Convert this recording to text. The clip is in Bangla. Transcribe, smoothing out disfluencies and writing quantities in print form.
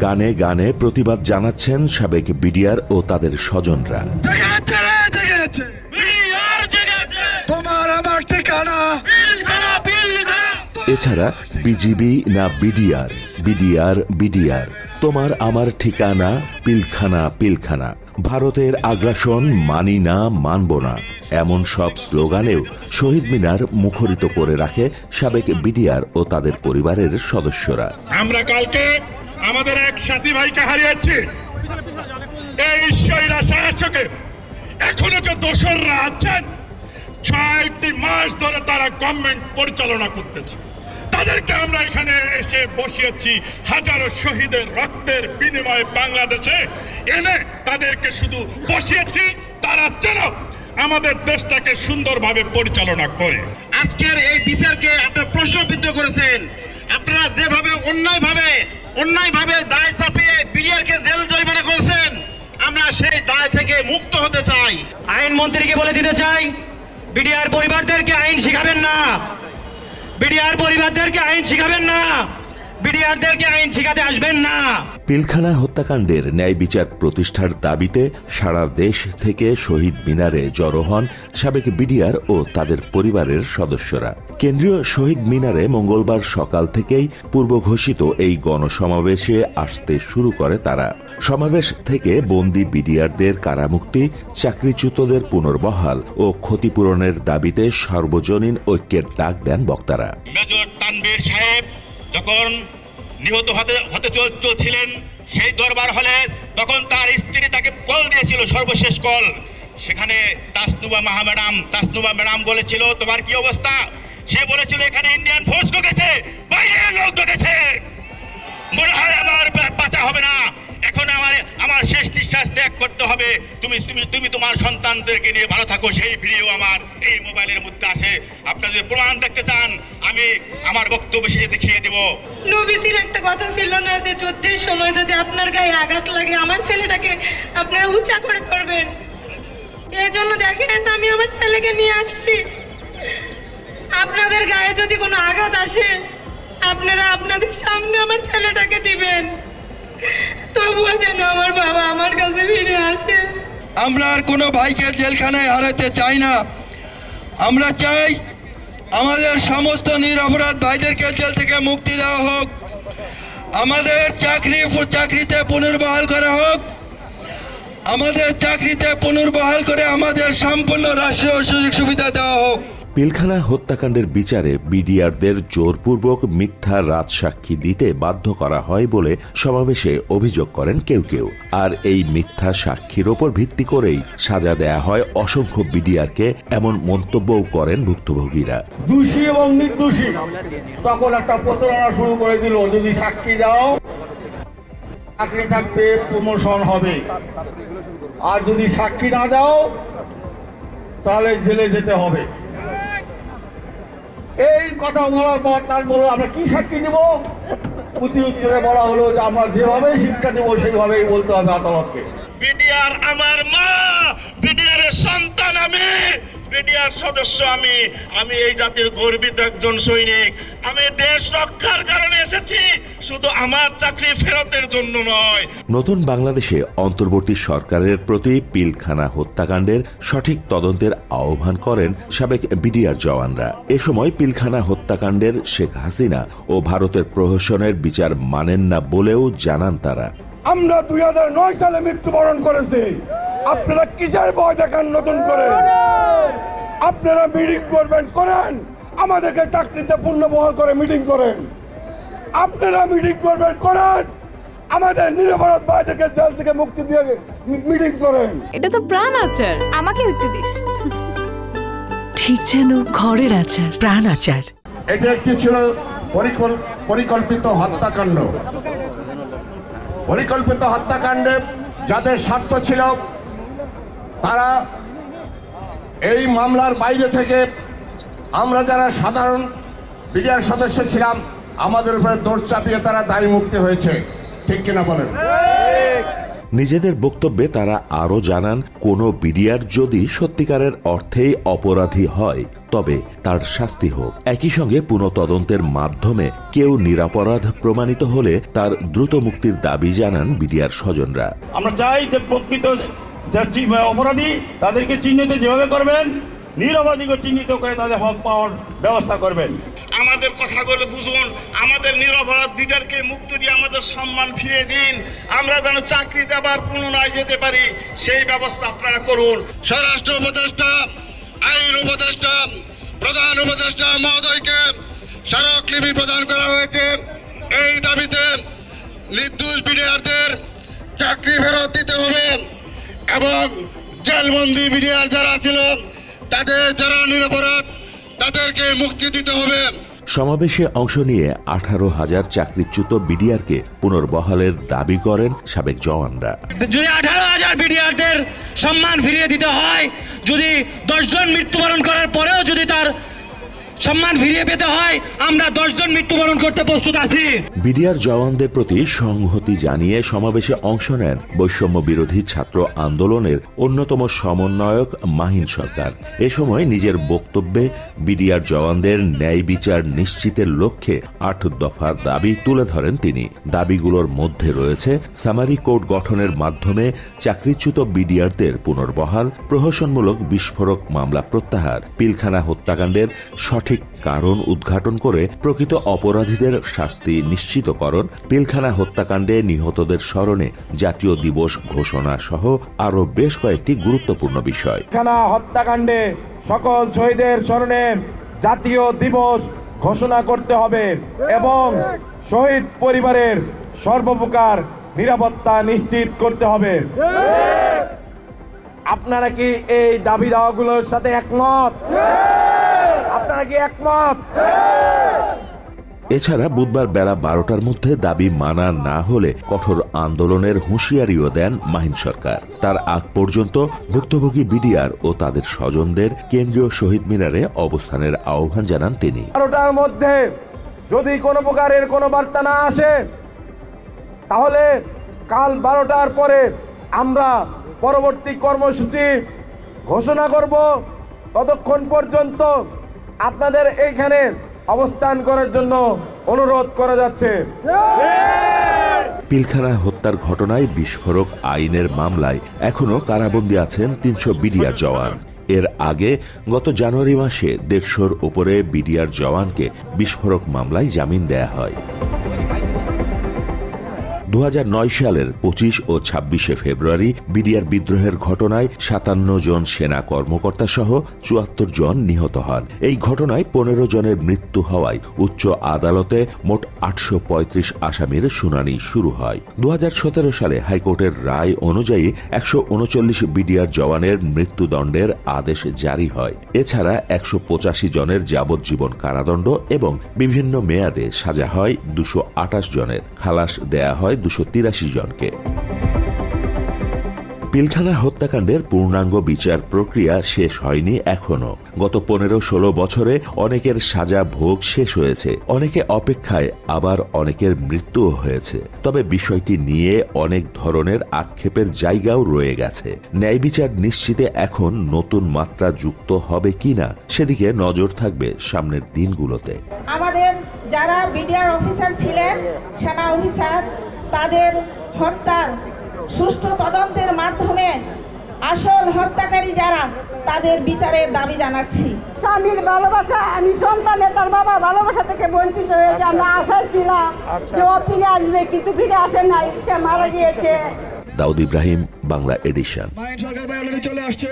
গানে গানে প্রতিবাদ জানাচ্ছেন সাবেক বিডিআর ও তাদের স্বজনরা। এছাড়া বিজিবি না বিডিআর, বিডিআর বিডিআর, তোমার আমার ঠিকানা পিলখানা পিলখানা, ভারতের আগ্রাসন মানি না মানব না, এমন সব স্লোগানেও শহীদ মিনার মুখরিত করে রাখে সাবেক বিডিআর ও তাদের পরিবারের সদস্যরা। আমরা কালকে আমাদের এক সাথী ভাইকে হারিয়েছি। এই ঈশ্বরীরা শাসকে এখনো যে দোসররা আছেন, ৬টি মাস ধরে তারা গভর্নমেন্ট পরিচালনা করতেছে। তাদেরকে আমরা এখানে এসে বসিয়েছি হাজারো শহীদের রক্তের বিনিময়ে বাংলাদেশে এনে তাদেরকে শুধু বসিয়েছি, তারা যেন আমাদের দেশটাকে সুন্দরভাবে পরিচালনা করে। আজকের এই বিচারকে আপনারা প্রশ্নবিদ্ধ করেছেন। আপনারা যেভাবে অন্যায়ভাবে দায় চাপিয়ে বিডিআরকে জেল জরিমানা করেছেন, আমরা সেই দায় থেকে মুক্ত হতে চাই। আইনমন্ত্রীকে বলে দিতে চাই, বিডিআর পরিবারদেরকে আইন শিখাবেন না, বিডিআর পরিবারদেরকে আইন শিখাবেন না, বিডিআরদেরকে আইন শিখাতে আসবেন না। পিলখানা হত্যাকাণ্ডের ন্যায় বিচার প্রতিষ্ঠার দাবিতে সারা দেশ থেকে শহীদ মিনারে জড়ো হন সাবেক বিডিআর ও তাদের পরিবারের সদস্যরা। কেন্দ্রীয় শহীদ মিনারে মঙ্গলবার সকাল থেকেই পূর্ব ঘোষিত এই গণসমাবেশে আসতে শুরু করে তারা। সমাবেশ থেকে বন্দী বিডিআরদের কারামুক্তি, চাকরিচ্যুতদের পুনর্বহাল ও ক্ষতিপূরণের দাবিতে সার্বজনীন ঐক্যের ডাক দেন বক্তারা। মেজর তানভীর সাহেব যখন নিহত হতে চলছিলেন সেই দরবার হলে, তখন তার স্ত্রী তাকে কল দিয়েছিল, সর্বশেষ কল। সেখানে তাসনুবা ম্যাডাম বলেছিল, তোমার কি অবস্থা? সে বলেছিল, এখানে ইন্ডিয়ান ফোর্স ঢুকেছে, বাইরের লোক ঢুকেছে, মনে হয় আমার বাঁচা হবে না, এখন আমার শেষ নিঃশ্বাস ত্যাগ করতে হবে, তুমি তোমার সন্তানদেরকে নিয়ে ভালো থাকো। সেই ভিডিও আমার এই মোবাইলের মধ্যে আছে। আপনারা যদি প্রমাণ দেখতে চান, আমি আমার বক্তব্য শেষে দেখিয়ে দেব। নবীজির একটা কথা ছিল না যে যুদ্ধের সময় যদি আপনার গায়ে আঘাত লাগে, আমার ছেলেটাকে আপনারা উঁচা করে ধরবেন। এই জন্য দেখেন, আমি আমার ছেলেকে নিয়ে আসছি। আপনাদের গায়ে যদি কোনো আঘাত আসে, আপনারা আপনাদের সামনে আমার ছেলেটাকে দিবেন, তবুও যেন আমার বাবা আমার কাছে ফিরে আসে। আমরা আর কোনো ভাইকে জেলখানায় হারাতে চাই না। আমরা চাই আমাদের সমস্ত নিরপরাধ ভাইদেরকে জেল থেকে মুক্তি দেওয়া হোক, আমাদের চাকরিতে পুনর্বহাল করা হোক, আমাদের চাকরিতে পুনর্বহাল করে আমাদের সম্পূর্ণ রাষ্ট্রীয় সুযোগ সুবিধা দেওয়া হোক। পিলখানা হত্যাকাণ্ডের বিচারে বিডিআরদের জোরপূর্বক মিথ্যা রাজসাক্ষী দিতে বাধ্য করা হয় বলে সমাবেশে অভিযোগ করেন কেউ কেউ। আর এই মিথ্যা সাক্ষীর ওপর ভিত্তি করেই সাজা দেয়া হয় অসংখ্য বিডিআরকে, এমন মন্তব্যও করেন ভুক্তভোগীরা। দোষী এবং নির্দোষী তখন একটা প্রচারণা শুরু করে দিল, যদি সাক্ষী দাও চাকরি থাকবে, প্রমোশন হবে, আর যদি সাক্ষী না দাও তাহলে জেলে যেতে হবে। এই কথা বলার পর তার বলো, আমরা কি সাক্ষী দেব? প্রতি উত্তরে বলা হলো যে আমরা যেভাবে শিক্ষা দেবো সেইভাবেই বলতে হবে আদালতকে। বিডিআর আমার মা, বিডিআর এর সন্তান আমি, বিডিআর সদস্য আমি এই জাতির গর্বিত একজন সৈনিক। আমি দেশ রক্ষার কারণে এসেছি, শুধু আমার চাকরি ফেরতের জন্য নয়। নতুন বাংলাদেশে অন্তর্বর্তী সরকারের প্রতি পিলখানা হত্যাকাণ্ডের সঠিক তদন্তের আহ্বান করেন সাবেক বিডিআর জওয়ানরা। এ সময় পিলখানা হত্যাকাণ্ডের শেখ হাসিনা ও ভারতের প্রহসনের বিচার মানেন না বলেও জানান তারা। আমরা 2009 সালে মৃত্যুবরণ করেছি, আপনারা কিসের ভয় দেখান নতুন করে? আপনারা মিটিং করবেন, করেন, আমাদেরকে চাকরিতে পুনর্বহাল করে মিটিং করেন। আপনারা মিটিং করবেন, করেন, আমাদের নিরপরাধ ভাইদেরকে জেল থেকে মুক্তি দিয়ে মিটিং করেন। এটা তো প্রাণ আচার, আমাকে একটু দিস। ঠিক যেন ঘরের আচার, প্রাণ আচার। এটা একটি ছিল পরিকল্পিত হত্যাকাণ্ড। পরিকল্পিত হত্যাকাণ্ডে যাদের স্বার্থ ছিল, তারা এই মামলার বাইরে থেকে আমরা যারা সাধারণ বিডিআর সদস্য ছিলাম, আমাদের উপরে দোষ চাপিয়ে তারা দায় মুক্তি হয়েছে। ঠিক কিনা বলেন? নিজেদের বক্তব্যে তারা আরও জানান, কোনো বিডিআর যদি সত্যিকারের অর্থেই অপরাধী হয় তবে তার শাস্তি হোক। একই সঙ্গে পুনঃতদন্তের মাধ্যমে কেউ নিরপরাধ প্রমাণিত হলে তার দ্রুত মুক্তির দাবি জানান বিডিআর স্বজনরা। আমরা চাই যে প্রকৃত অপরাধী তাদেরকে চিহ্নিত যেভাবে করবেন, নিরপরাধীকে চিহ্নিত করে তাদের হক পাওয়ার ব্যবস্থা করবেন। আমাদের কথাগুলো বুঝুন, আমাদের নিরপরাধ বিডিআরকে মুক্তি দিয়ে আমাদের সম্মান ফিরিয়ে দিন, আমরা যেন চাকরিতে আবার পুনরায় যেতে পারি সেই ব্যবস্থা আপনারা করুন। স্বরাষ্ট্র উপদেষ্টা, আইন উপদেষ্টা, প্রধান উপদেষ্টা মহোদয়কে স্মারকলিপি প্রদান করা হয়েছে। এই দাবিতে নির্দোষ বিডিআরদের চাকরি ফেরত দিতে হবে এবং জেলবন্দি বিডিআর যারা ছিল তাদের যারা নিরপরাধ তাদেরকে মুক্তি দিতে হবে। সমাবেশে অংশ নিয়ে 18,000 চাকরিচ্যুত বিডিআরকে পুনর্বহালের দাবি করেন সাবেক জওয়ানরা। যদি 18,000 বিডিআরদের সম্মান ফিরিয়ে দিতে হয়, যদি 10 জন মৃত্যুবরণ করার পরেও যদি তার সম্মান ফিরিয়ে পেতে হয়, আমরা 10 জন মৃত্যুবরণ করতে প্রস্তুত আছি। বিডিআর জওয়ানদের প্রতি সংহতি জানিয়ে সমাবেশে অংশ নেন বৈষম্য বিরোধী ছাত্র আন্দোলনের অন্যতম সমন্বয়ক মাহিন সরকার। এ সময় নিজের বক্তব্যে বিডিআর জওয়ানদের ন্যায় বিচার নিশ্চিতের লক্ষ্যে 8 দফা দাবি তুলে ধরেন তিনি। দাবিগুলোর মধ্যে রয়েছে সামারি কোর্ট গঠনের মাধ্যমে চাকরিচ্যুত বিডিআরদের পুনর্বহাল, প্রহসনমূলক বিস্ফোরক মামলা প্রত্যাহার, পিলখানা হত্যাকাণ্ডের সঠিক কারণ উদ্ঘাটন করে প্রকৃত অপরাধীদের শাস্তি নিশ্চিতকরণ, পিলখানা হত্যাকাণ্ডে নিহতদের স্মরণে জাতীয় দিবস ঘোষণা সহ আরো বেশ কয়েকটি গুরুত্বপূর্ণ বিষয়। পিলখানা হত্যাকাণ্ডে সকল শহীদের স্মরণে জাতীয় দিবস ঘোষণা করতে হবে এবং শহীদ পরিবারের সর্বপ্রকার নিরাপত্তা নিশ্চিত করতে হবে। আপনারা কি এই দাবি দাওয়াগুলোর সাথে একমত? আপনারা কি একমত? এছাড়া বুধবার বেলা 12টার মধ্যে দাবি মানা না হলে কঠোর আন্দোলনের হুঁশিয়ারিও দেন মাহিন সরকার। তার আগ পর্যন্ত ভুক্তভোগী বিডিআর ও তাদের স্বজনদের কেন্দ্রীয় শহীদ মিনারে অবস্থানের আহ্বান জানান তিনি। 12টার মধ্যে যদি কোনো প্রকারের কোনো বার্তা না আসে তাহলে কাল 12টার পরে আমরা পরবর্তী কর্মসূচি ঘোষণা করব। ততক্ষণ পর্যন্ত আপনাদের এইখানে অবস্থান করার জন্য অনুরোধ করা যাচ্ছে। পিলখানা হত্যার ঘটনায় বিস্ফোরক আইনের মামলায় এখনো কারাবন্দী আছেন 300 বিডিআর জওয়ান। এর আগে গত জানুয়ারি মাসে 150-র উপরে বিডিআর জওয়ানকে বিস্ফোরক মামলায় জামিন দেয়া হয়। 2009 সালের 25 ও 26শে ফেব্রুয়ারি বিডিআর বিদ্রোহের ঘটনায় 57 জন সেনা কর্মকর্তা সহ 74 জন নিহত হন। এই ঘটনায় 15 জনের মৃত্যু হওয়ায় উচ্চ আদালতে মোট 835 আসামির শুনানি শুরু হয়। 2017 সালে হাইকোর্টের রায় অনুযায়ী 139 বিডিআর জওয়ানের মৃত্যুদণ্ডের আদেশ জারি হয়। এছাড়া 185 জনের যাবজ্জীবন কারাদণ্ড এবং বিভিন্ন মেয়াদে সাজা হয় 228 জনের, খালাস দেয়া হয় 283 জনকে। পিলখানা হত্যাকাণ্ডের পূর্ণাঙ্গ বিচার প্রক্রিয়া শেষ হয়নি এখনো। গত 15-16 বছরে অনেকের সাজা ভোগ শেষ হয়েছে, অনেকে অপেক্ষায়, আবার অনেকের মৃত্যুও হয়েছে। তবে বিষয়টি নিয়ে অনেক ধরনের আক্ষেপের জায়গাও রয়ে গেছে। ন্যায় বিচার নিশ্চিতে এখন নতুন মাত্রা যুক্ত হবে কিনা সেদিকে নজর থাকবে সামনের দিনগুলোতে। আমাদের যারা বিডিআর অফিসার ছিলেন, সেনা অফিসার, তাদের হত্যার সুষ্ঠু তদন্তের মাধ্যমে আসল হত্যাকারী যারা তাদের বিচারের দাবি জানাচ্ছি। স্বামীর ভালোবাসা, আমি সন্তানের তার বাবা ভালোবাসা থেকে বঞ্চিত হয়েছে। আমরা আশায় ছিলাম যে ও ফিরে আসবে, কিন্তু ফিরে আসে নাই, সে মারা গিয়েছে। দাউদ ইব্রাহিম, বাংলা এডিশন। সরকার চলে আসছে।